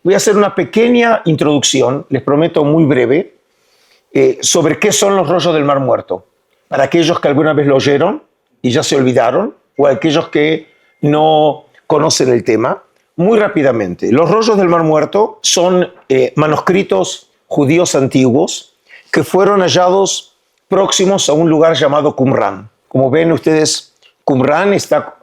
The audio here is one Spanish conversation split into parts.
voy a hacer una pequeña introducción, les prometo muy breve, sobre qué son los rollos del Mar Muerto, para aquellos que alguna vez lo oyeron y ya se olvidaron, o aquellos que no conocen el tema. Muy rápidamente, los rollos del Mar Muerto son manuscritos judíos antiguos que fueron hallados próximos a un lugar llamado Qumran. Como ven ustedes, Qumran está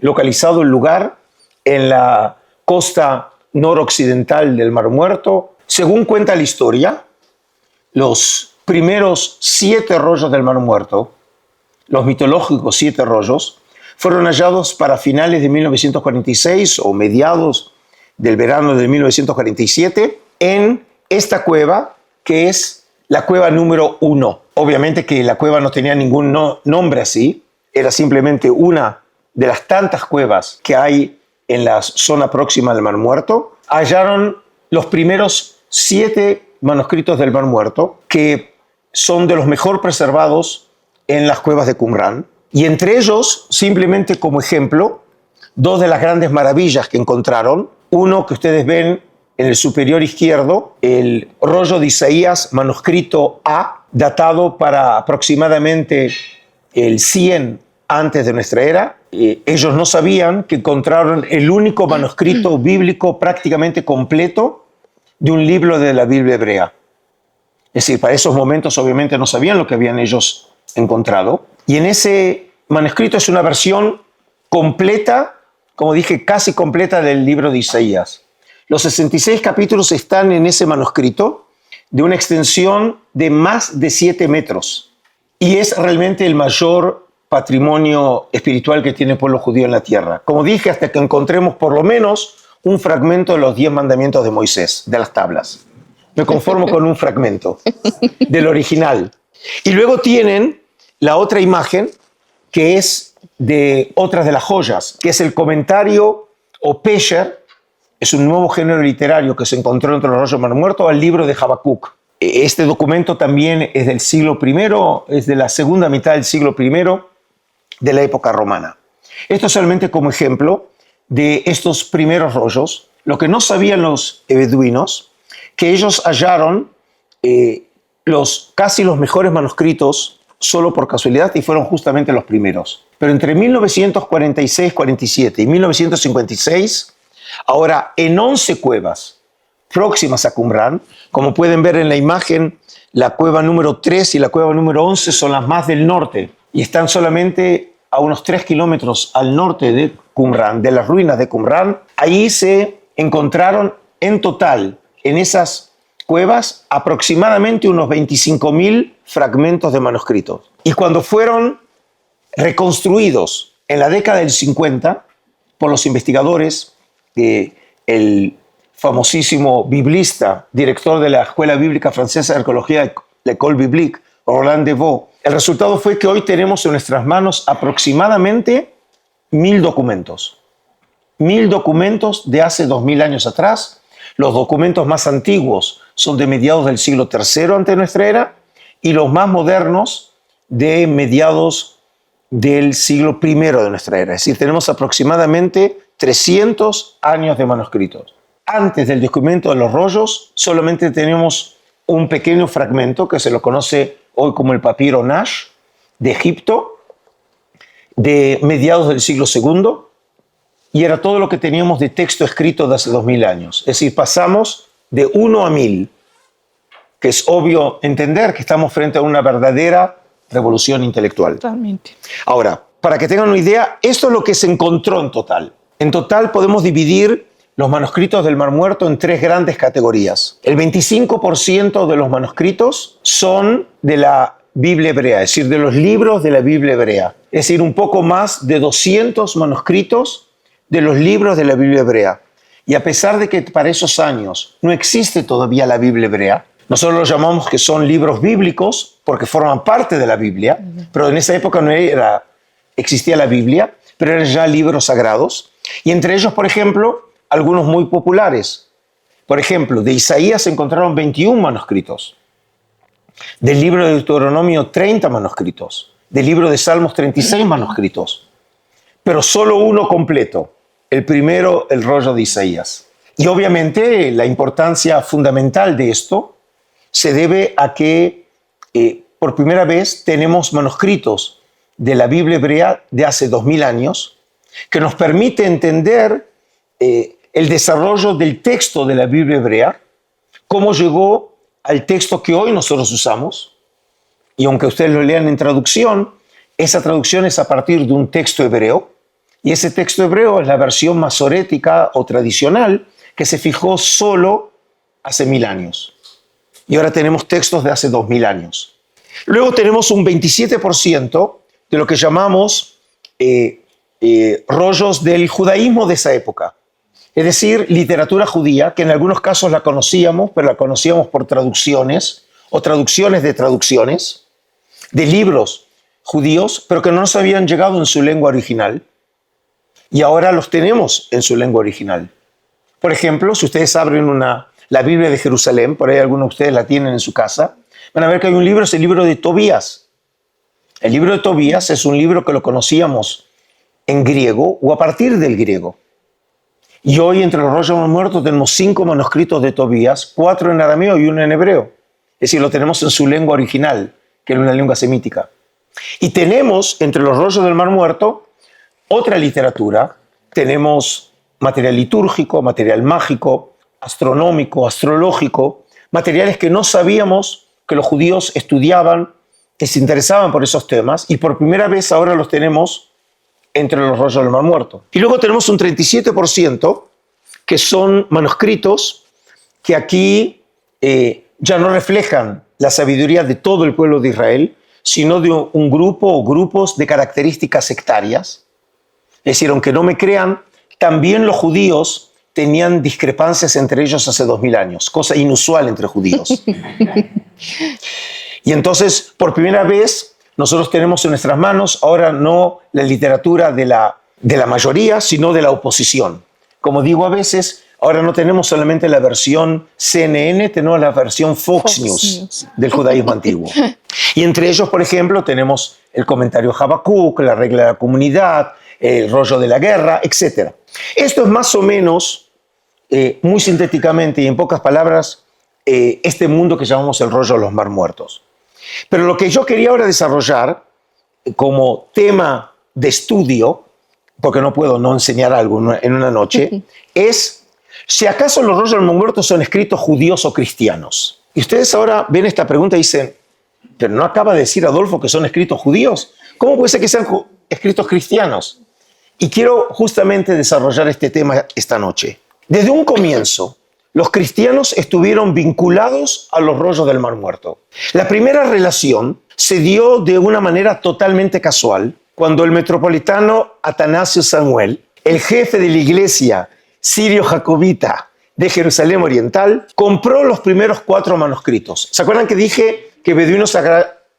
localizado el lugar en la costa noroccidental del Mar Muerto. Según cuenta la historia, los primeros 7 rollos del Mar Muerto, los mitológicos 7 rollos, fueron hallados para finales de 1946 o mediados del verano de 1947 en esta cueva, que es la cueva número 1. Obviamente que la cueva no tenía ningún nombre así, era simplemente una de las tantas cuevas que hay en la zona próxima del Mar Muerto. Hallaron los primeros 7 manuscritos del Mar Muerto, que son de los mejor preservados en las cuevas de Qumran. Y entre ellos, simplemente como ejemplo, 2 de las grandes maravillas que encontraron. Uno que ustedes ven en el superior izquierdo, el rollo de Isaías, manuscrito A, datado para aproximadamente el 100 antes de nuestra era. Ellos no sabían que encontraron el único manuscrito bíblico prácticamente completo de un libro de la Biblia hebrea. Es decir, para esos momentos obviamente no sabían lo que habían ellos encontrado. Y en ese manuscrito es una versión completa, como dije, casi completa del libro de Isaías. Los 66 capítulos están en ese manuscrito de una extensión de más de 7 metros. Y es realmente el mayor patrimonio espiritual que tiene el pueblo judío en la tierra. Como dije, hasta que encontremos por lo menos un fragmento de los 10 mandamientos de Moisés, de las tablas. Me conformo con un fragmento del original. Y luego tienen la otra imagen, que es de otras de las joyas, que es el comentario o Pesher, es un nuevo género literario que se encontró entre los rollos del Mar Muerto, al libro de Habacuc. Este documento también es del siglo I, es de la segunda mitad del siglo I de la época romana. Esto solamente como ejemplo de estos primeros rollos. Lo que no sabían los beduinos, que ellos hallaron casi los mejores manuscritos solo por casualidad y fueron justamente los primeros. Pero entre 1946-47 y 1956, ahora en 11 cuevas próximas a Qumran, como pueden ver en la imagen, la cueva número 3 y la cueva número 11 son las más del norte y están solamente a unos 3 kilómetros al norte de Qumran, de las ruinas de Qumran. Ahí se encontraron en total, en esas cuevas, aproximadamente unos 25.000 fragmentos de manuscritos. Y cuando fueron reconstruidos en la década del 50 por los investigadores, el famosísimo biblista, director de la Escuela Bíblica Francesa de Arqueología, l'École Biblique, Roland Devaux, el resultado fue que hoy tenemos en nuestras manos aproximadamente 1.000 documentos. 1.000 documentos de hace 2.000 años atrás. Los documentos más antiguos son de mediados del siglo III antes de nuestra era y los más modernos de mediados del siglo I de nuestra era. Es decir, tenemos aproximadamente 300 años de manuscritos. Antes del descubrimiento de los rollos, solamente tenemos un pequeño fragmento que se lo conoce hoy como el papiro Nash de Egipto, de mediados del siglo II, y era todo lo que teníamos de texto escrito de hace 2.000 años. Es decir, pasamos de 1 a 1.000, que es obvio entender que estamos frente a una verdadera revolución intelectual. Totalmente. Ahora, para que tengan una idea, esto es lo que se encontró en total. En total podemos dividir los manuscritos del Mar Muerto en 3 grandes categorías. El 25% de los manuscritos son de la Biblia hebrea, es decir, de los libros de la Biblia hebrea. Es decir, un poco más de 200 manuscritos de los libros de la Biblia hebrea. Y a pesar de que para esos años no existe todavía la Biblia hebrea, nosotros lo llamamos que son libros bíblicos porque forman parte de la Biblia, pero en esa época no existía la Biblia, pero eran ya libros sagrados. Y entre ellos, por ejemplo, algunos muy populares. Por ejemplo, de Isaías se encontraron 21 manuscritos. Del libro de Deuteronomio, 30 manuscritos. Del libro de Salmos, 36 manuscritos. Pero solo uno completo. El primero, el rollo de Isaías. Y obviamente la importancia fundamental de esto se debe a que por primera vez tenemos manuscritos de la Biblia hebrea de hace 2000 años que nos permite entender el desarrollo del texto de la Biblia hebrea, cómo llegó al texto que hoy nosotros usamos. Y aunque ustedes lo lean en traducción, esa traducción es a partir de un texto hebreo, y ese texto hebreo es la versión masorética o tradicional que se fijó solo hace 1000 años. Y ahora tenemos textos de hace 2000 años. Luego tenemos un 27% de lo que llamamos rollos del judaísmo de esa época. Es decir, literatura judía, que en algunos casos la conocíamos, pero la conocíamos por traducciones o traducciones de libros judíos, pero que no nos habían llegado en su lengua original. Y ahora los tenemos en su lengua original. Por ejemplo, si ustedes abren la Biblia de Jerusalén, por ahí algunos de ustedes la tienen en su casa, van a ver que hay un libro, es el libro de Tobías. El libro de Tobías es un libro que lo conocíamos en griego o a partir del griego. Y hoy entre los rollos de los muertos tenemos 5 manuscritos de Tobías, 4 en arameo y 1 en hebreo. Es decir, lo tenemos en su lengua original, que era una lengua semítica. Y tenemos entre los rollos del Mar Muerto otra literatura. Tenemos material litúrgico, material mágico, astronómico, astrológico, materiales que no sabíamos que los judíos estudiaban, que se interesaban por esos temas, y por primera vez ahora los tenemos entre los rollos del Mar Muerto. Y luego tenemos un 37% que son manuscritos que aquí ya no reflejan la sabiduría de todo el pueblo de Israel, sino de un grupo o grupos de características sectarias. Es decir, aunque no me crean, también los judíos tenían discrepancias entre ellos hace 2000 años, cosa inusual entre judíos. Y entonces, por primera vez, nosotros tenemos en nuestras manos ahora no la literatura de la mayoría, sino de la oposición. Como digo a veces, ahora no tenemos solamente la versión CNN, tenemos la versión Fox News del judaísmo antiguo. Y entre ellos, por ejemplo, tenemos el comentario Habacuc, la regla de la comunidad, el rollo de la guerra, etc. Esto es más o menos, muy sintéticamente y en pocas palabras, este mundo que llamamos el rollo de los Mar Muertos. Pero lo que yo quería ahora desarrollar como tema de estudio, porque no puedo no enseñar algo en una noche, es si acaso los rollos del Mar Muerto son escritos judíos o cristianos. Y ustedes ahora ven esta pregunta y dicen, pero ¿no acaba de decir Adolfo que son escritos judíos? ¿Cómo puede ser que sean escritos cristianos? Y quiero justamente desarrollar este tema esta noche. Desde un comienzo, los cristianos estuvieron vinculados a los rollos del Mar Muerto. La primera relación se dio de una manera totalmente casual, cuando el metropolitano Atanasio Samuel, el jefe de la iglesia sirio-jacobita de Jerusalén Oriental, compró los primeros 4 manuscritos. ¿Se acuerdan que dije que beduinos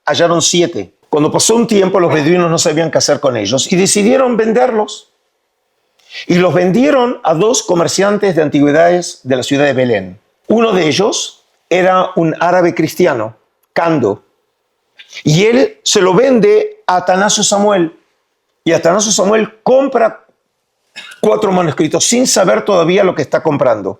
hallaron 7? Cuando pasó un tiempo, los beduinos no sabían qué hacer con ellos y decidieron venderlos. Y los vendieron a 2 comerciantes de antigüedades de la ciudad de Belén. Uno de ellos era un árabe cristiano, Cando, y él se lo vende a Atanasio Samuel. Y Atanasio Samuel compra 4 manuscritos sin saber todavía lo que está comprando.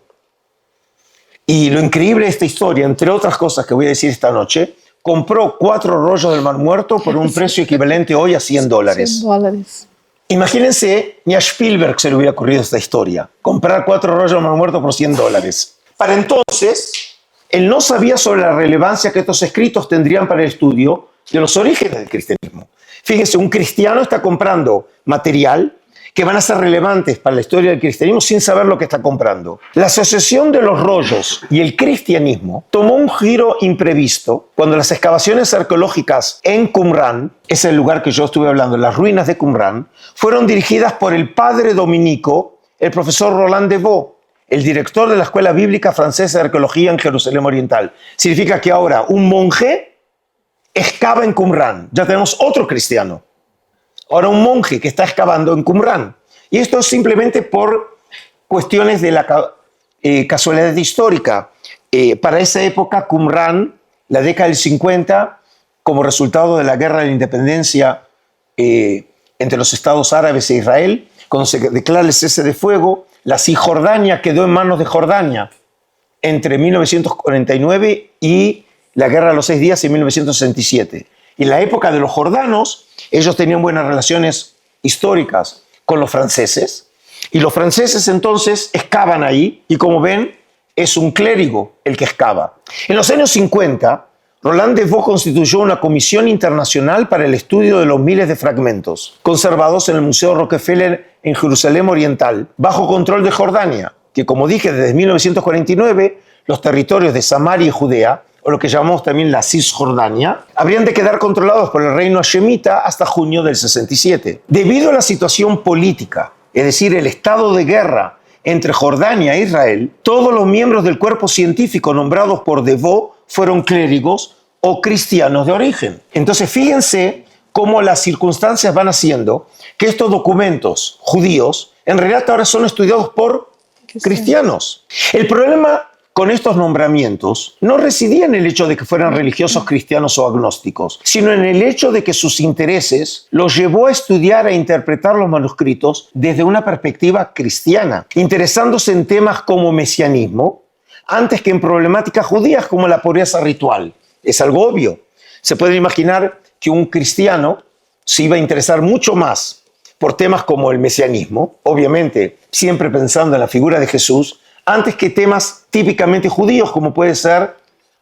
Y lo increíble de esta historia, entre otras cosas que voy a decir esta noche, compró 4 rollos del Mar Muerto por un precio equivalente hoy a $100. $100. Imagínense, ni a Spielberg se le hubiera ocurrido esta historia, comprar 4 rollos del Mar Muerto por $100. Para entonces, él no sabía sobre la relevancia que estos escritos tendrían para el estudio de los orígenes del cristianismo. Fíjense, un cristiano está comprando material que van a ser relevantes para la historia del cristianismo sin saber lo que está comprando. La asociación de los rollos y el cristianismo tomó un giro imprevisto cuando las excavaciones arqueológicas en Qumran, es el lugar que yo estuve hablando, las ruinas de Qumran, fueron dirigidas por el padre dominico, el profesor Roland de Vaux, el director de la Escuela Bíblica Francesa de Arqueología en Jerusalén Oriental. Significa que ahora un monje excava en Qumran. Ya tenemos otro cristiano. Ahora un monje que está excavando en Qumran. Y esto es simplemente por cuestiones de la casualidad histórica. Para esa época, Qumran, la década del 50, como resultado de la guerra de la independencia entre los estados árabes e Israel, cuando se declara el cese de fuego, La Cisjordania quedó en manos de Jordania entre 1949 y la Guerra de los 6 Días en 1967. Y en la época de los jordanos, ellos tenían buenas relaciones históricas con los franceses, y los franceses entonces excavan ahí, y como ven, es un clérigo el que excava. En los años 50, Roland Devaux constituyó una comisión internacional para el estudio de los miles de fragmentos conservados en el Museo Rockefeller en Jerusalén Oriental, bajo control de Jordania, que, como dije, desde 1949, los territorios de Samaria y Judea, o lo que llamamos también la Cisjordania, habrían de quedar controlados por el reino hashemita hasta junio del 67. Debido a la situación política, es decir, el estado de guerra entre Jordania e Israel, todos los miembros del cuerpo científico nombrados por Devaux fueron clérigos o cristianos de origen. Entonces, fíjense cómo las circunstancias van haciendo que estos documentos judíos en realidad ahora son estudiados por cristianos. El problema con estos nombramientos no residía en el hecho de que fueran religiosos cristianos o agnósticos, sino en el hecho de que sus intereses los llevó a estudiar e interpretar los manuscritos desde una perspectiva cristiana, interesándose en temas como mesianismo, antes que en problemáticas judías como la pureza ritual. Es algo obvio. Se puede imaginar que un cristiano se iba a interesar mucho más por temas como el mesianismo, obviamente siempre pensando en la figura de Jesús, antes que temas típicamente judíos como puede ser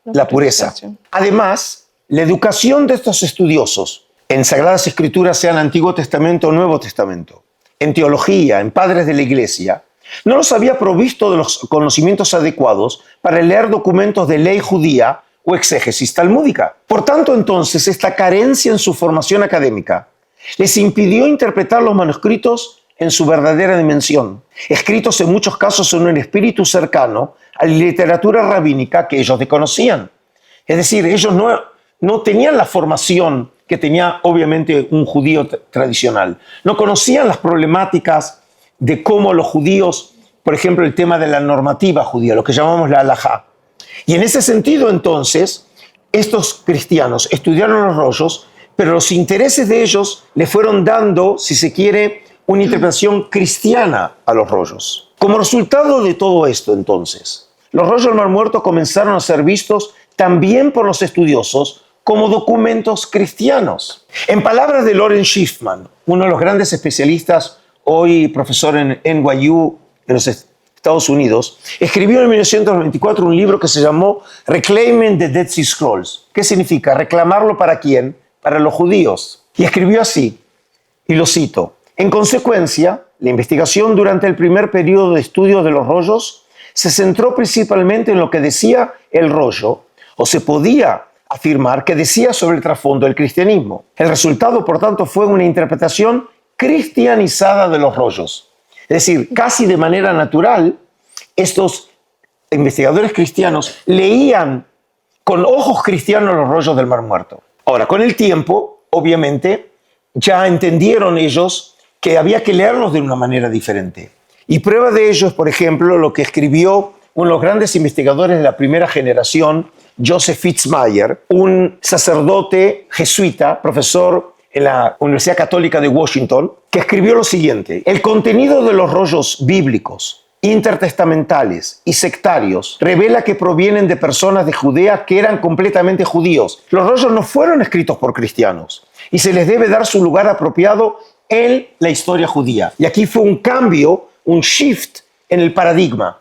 la pureza. Además, la educación de estos estudiosos en Sagradas Escrituras, sea en Antiguo Testamento o Nuevo Testamento, en teología, en padres de la Iglesia, no los había provisto de los conocimientos adecuados para leer documentos de ley judía o exégesis talmúdica. Por tanto, entonces, esta carencia en su formación académica les impidió interpretar los manuscritos en su verdadera dimensión, escritos en muchos casos en un espíritu cercano a la literatura rabínica que ellos desconocían. Es decir, ellos no tenían la formación que tenía obviamente un judío tradicional. No conocían las problemáticas de cómo los judíos, por ejemplo, el tema de la normativa judía, lo que llamamos la halajá. Y en ese sentido, entonces, estos cristianos estudiaron los rollos, pero los intereses de ellos le fueron dando, si se quiere, una interpretación cristiana a los rollos. Como resultado de todo esto, entonces, los rollos del Mar Muerto comenzaron a ser vistos también por los estudiosos como documentos cristianos. En palabras de Loren Schiffman, uno de los grandes especialistas, hoy profesor en NYU en los Estados Unidos, escribió en 1924 un libro que se llamó Reclaiming the Dead Sea Scrolls. ¿Qué significa? ¿Reclamarlo para quién? Para los judíos. Y escribió así, y lo cito: en consecuencia, la investigación durante el primer periodo de estudio de los rollos se centró principalmente en lo que decía el rollo, o se podía afirmar que decía sobre el trasfondo del cristianismo. El resultado, por tanto, fue una interpretación cristianizada de los rollos. Es decir, casi de manera natural, estos investigadores cristianos leían con ojos cristianos los rollos del Mar Muerto. Ahora, con el tiempo, obviamente, ya entendieron ellos que había que leerlos de una manera diferente. Y prueba de ello es, por ejemplo, lo que escribió uno de los grandes investigadores de la primera generación, Joseph Fitzmyer, un sacerdote jesuita, profesor en la Universidad Católica de Washington, que escribió lo siguiente: el contenido de los rollos bíblicos, intertestamentales y sectarios revela que provienen de personas de Judea que eran completamente judíos. Los rollos no fueron escritos por cristianos y se les debe dar su lugar apropiado en la historia judía. Y aquí fue un cambio, un shift en el paradigma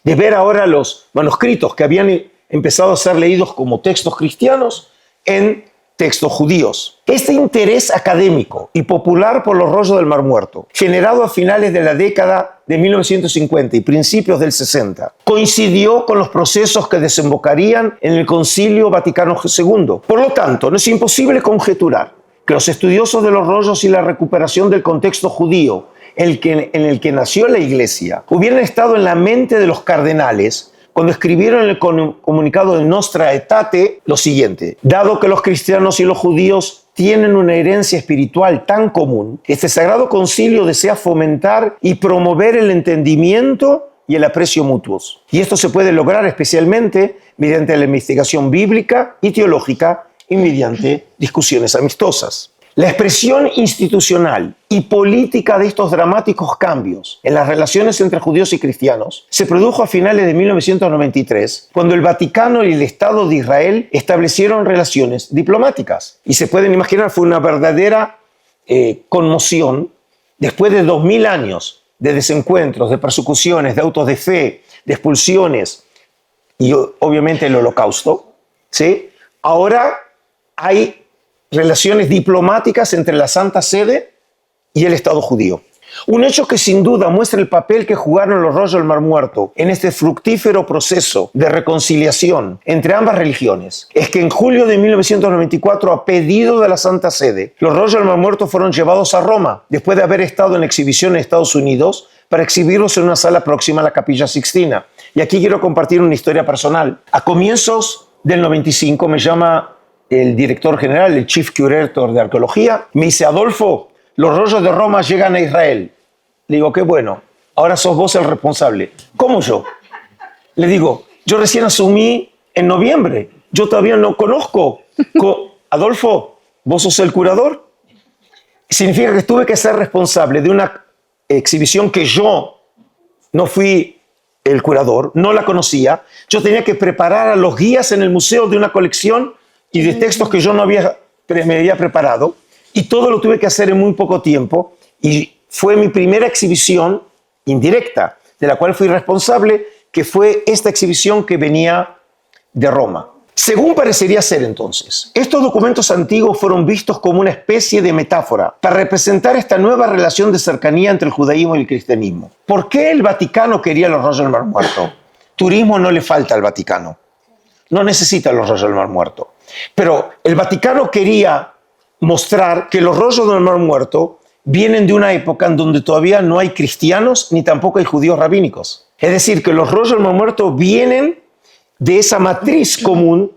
de ver ahora los manuscritos que habían empezado a ser leídos como textos cristianos en textos judíos. Este interés académico y popular por los rollos del Mar Muerto, generado a finales de la década de 1950 y principios del 60, coincidió con los procesos que desembocarían en el Concilio Vaticano II. Por lo tanto, no es imposible conjeturar que los estudiosos de los rollos y la recuperación del contexto judío en el que nació la Iglesia hubieran estado en la mente de los cardenales cuando escribieron en el comunicado de Nostra Aetate lo siguiente: dado que los cristianos y los judíos tienen una herencia espiritual tan común, este Sagrado Concilio desea fomentar y promover el entendimiento y el aprecio mutuos. Y esto se puede lograr especialmente mediante la investigación bíblica y teológica y mediante discusiones amistosas. La expresión institucional y política de estos dramáticos cambios en las relaciones entre judíos y cristianos se produjo a finales de 1993, cuando el Vaticano y el Estado de Israel establecieron relaciones diplomáticas. Y se pueden imaginar, fue una verdadera conmoción después de 2000 años de desencuentros, de persecuciones, de autos de fe, de expulsiones y obviamente el Holocausto, ¿sí? Ahora hay relaciones diplomáticas entre la Santa Sede y el Estado judío. Un hecho que sin duda muestra el papel que jugaron los rollos del Mar Muerto en este fructífero proceso de reconciliación entre ambas religiones es que en julio de 1994, a pedido de la Santa Sede, los rollos del Mar Muerto fueron llevados a Roma después de haber estado en exhibición en Estados Unidos para exhibirlos en una sala próxima a la Capilla Sixtina. Y aquí quiero compartir una historia personal. A comienzos del 95 me llama el director general, el Chief Curator de Arqueología, me dice: Adolfo, los rollos de Roma llegan a Israel. Le digo: qué bueno, ahora sos vos el responsable. ¿Cómo yo? Le digo: yo recién asumí en noviembre, yo todavía no conozco. Adolfo, ¿vos sos el curador? Significa que tuve que ser responsable de una exhibición que yo no fui el curador, no la conocía. Yo tenía que preparar a los guías en el museo de una colección y de textos que yo no me había preparado, y todo lo tuve que hacer en muy poco tiempo, y fue mi primera exhibición indirecta, de la cual fui responsable, que fue esta exhibición que venía de Roma. Según parecería ser entonces, estos documentos antiguos fueron vistos como una especie de metáfora para representar esta nueva relación de cercanía entre el judaísmo y el cristianismo. ¿Por qué el Vaticano quería los rollos del Mar Muerto? Turismo no le falta al Vaticano. No necesita los rollos del Mar Muerto. Pero el Vaticano quería mostrar que los rollos del Mar Muerto vienen de una época en donde todavía no hay cristianos ni tampoco hay judíos rabínicos. Es decir, que los rollos del Mar Muerto vienen de esa matriz común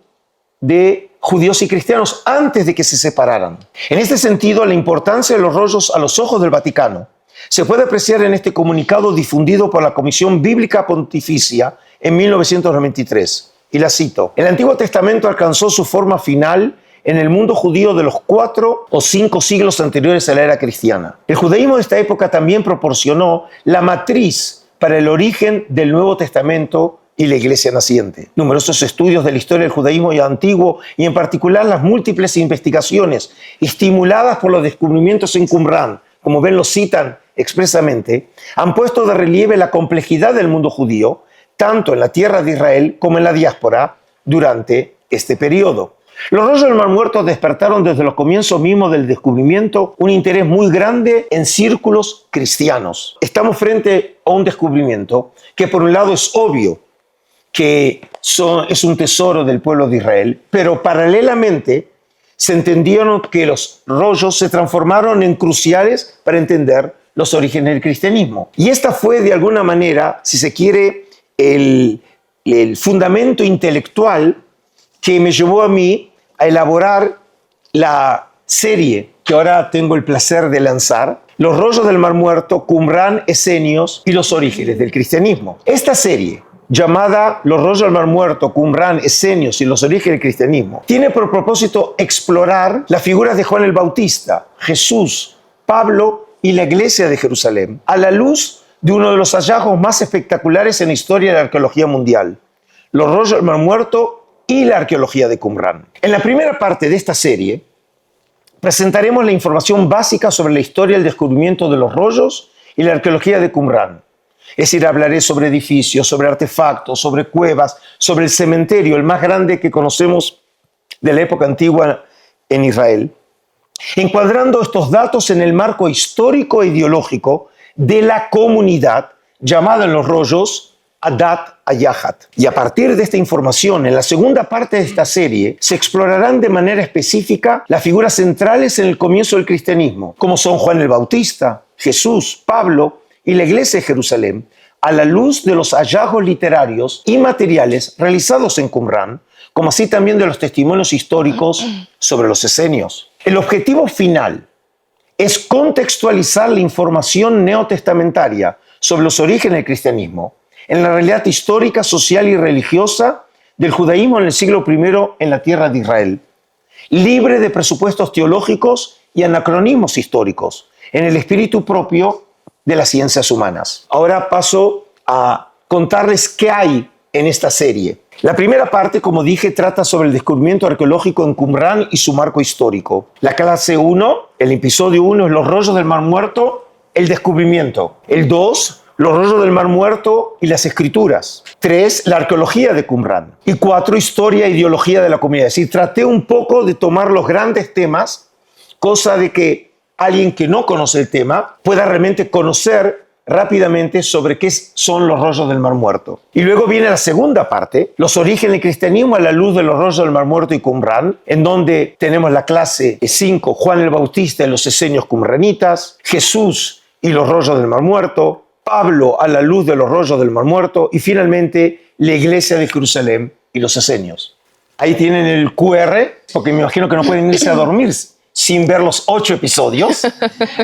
de judíos y cristianos antes de que se separaran. En este sentido, la importancia de los rollos a los ojos del Vaticano se puede apreciar en este comunicado difundido por la Comisión Bíblica Pontificia en 1993. Y la cito: el Antiguo Testamento alcanzó su forma final en el mundo judío de los 4 o 5 siglos anteriores a la era cristiana. El judaísmo de esta época también proporcionó la matriz para el origen del Nuevo Testamento y la iglesia naciente. Numerosos estudios de la historia del judaísmo antiguo, y en particular las múltiples investigaciones estimuladas por los descubrimientos en Qumrán, como ven lo citan expresamente, han puesto de relieve la complejidad del mundo judío, tanto en la tierra de Israel como en la diáspora, durante este periodo. Los rollos del Mar Muerto despertaron desde los comienzos mismos del descubrimiento un interés muy grande en círculos cristianos. Estamos frente a un descubrimiento que por un lado es obvio que es un tesoro del pueblo de Israel, pero paralelamente se entendieron que los rollos se transformaron en cruciales para entender los orígenes del cristianismo. Y esta fue de alguna manera, si se quiere, el fundamento intelectual que me llevó a mí a elaborar la serie que ahora tengo el placer de lanzar, Los rollos del Mar Muerto, Qumrán, Esenios y los orígenes del cristianismo. Esta serie, llamada Los rollos del Mar Muerto, Qumrán, Esenios y los orígenes del cristianismo, tiene por propósito explorar las figuras de Juan el Bautista, Jesús, Pablo y la iglesia de Jerusalén, a la luz de uno de los hallazgos más espectaculares en la historia de la arqueología mundial: los rollos del Mar Muerto y la arqueología de Qumrán. En la primera parte de esta serie presentaremos la información básica sobre la historia del descubrimiento de los rollos y la arqueología de Qumrán. Es decir, hablaré sobre edificios, sobre artefactos, sobre cuevas, sobre el cementerio, el más grande que conocemos de la época antigua en Israel, encuadrando estos datos en el marco histórico e ideológico de la comunidad llamada en los rollos Adat Ayahat. Y a partir de esta información, en la segunda parte de esta serie, se explorarán de manera específica las figuras centrales en el comienzo del cristianismo, como son Juan el Bautista, Jesús, Pablo y la iglesia de Jerusalén, a la luz de los hallazgos literarios y materiales realizados en Qumrán, como así también de los testimonios históricos sobre los esenios. El objetivo final es contextualizar la información neotestamentaria sobre los orígenes del cristianismo en la realidad histórica, social y religiosa del judaísmo en el siglo I en la tierra de Israel, libre de presupuestos teológicos y anacronismos históricos en el espíritu propio de las ciencias humanas. Ahora paso a contarles qué hay en esta serie. La primera parte, como dije, trata sobre el descubrimiento arqueológico en Qumrán y su marco histórico. La clase 1, el episodio 1 es los rollos del Mar Muerto, el descubrimiento. El 2, los rollos del Mar Muerto y las escrituras. 3, la arqueología de Qumrán. Y 4, historia e ideología de la comunidad. Es decir, traté un poco de tomar los grandes temas, cosa de que alguien que no conoce el tema pueda realmente conocer rápidamente sobre qué son los rollos del Mar Muerto. Y luego viene la segunda parte, los orígenes del cristianismo a la luz de los rollos del Mar Muerto y Qumrán, en donde tenemos la clase 5, Juan el Bautista y los esenios qumranitas, Jesús y los rollos del Mar Muerto, Pablo a la luz de los rollos del Mar Muerto y finalmente la iglesia de Jerusalén y los esenios. Ahí tienen el QR, porque me imagino que no pueden irse a dormir sin ver los 8 episodios.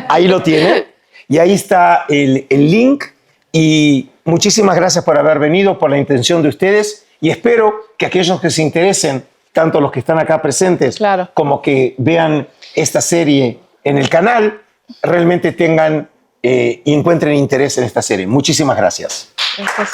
Ahí lo tienen. Y ahí está el link y muchísimas gracias por haber venido, por la intención de ustedes y espero que aquellos que se interesen, tanto los que están acá presentes como que vean esta serie en el canal, realmente tengan y encuentren interés en esta serie. Muchísimas gracias. Gracias.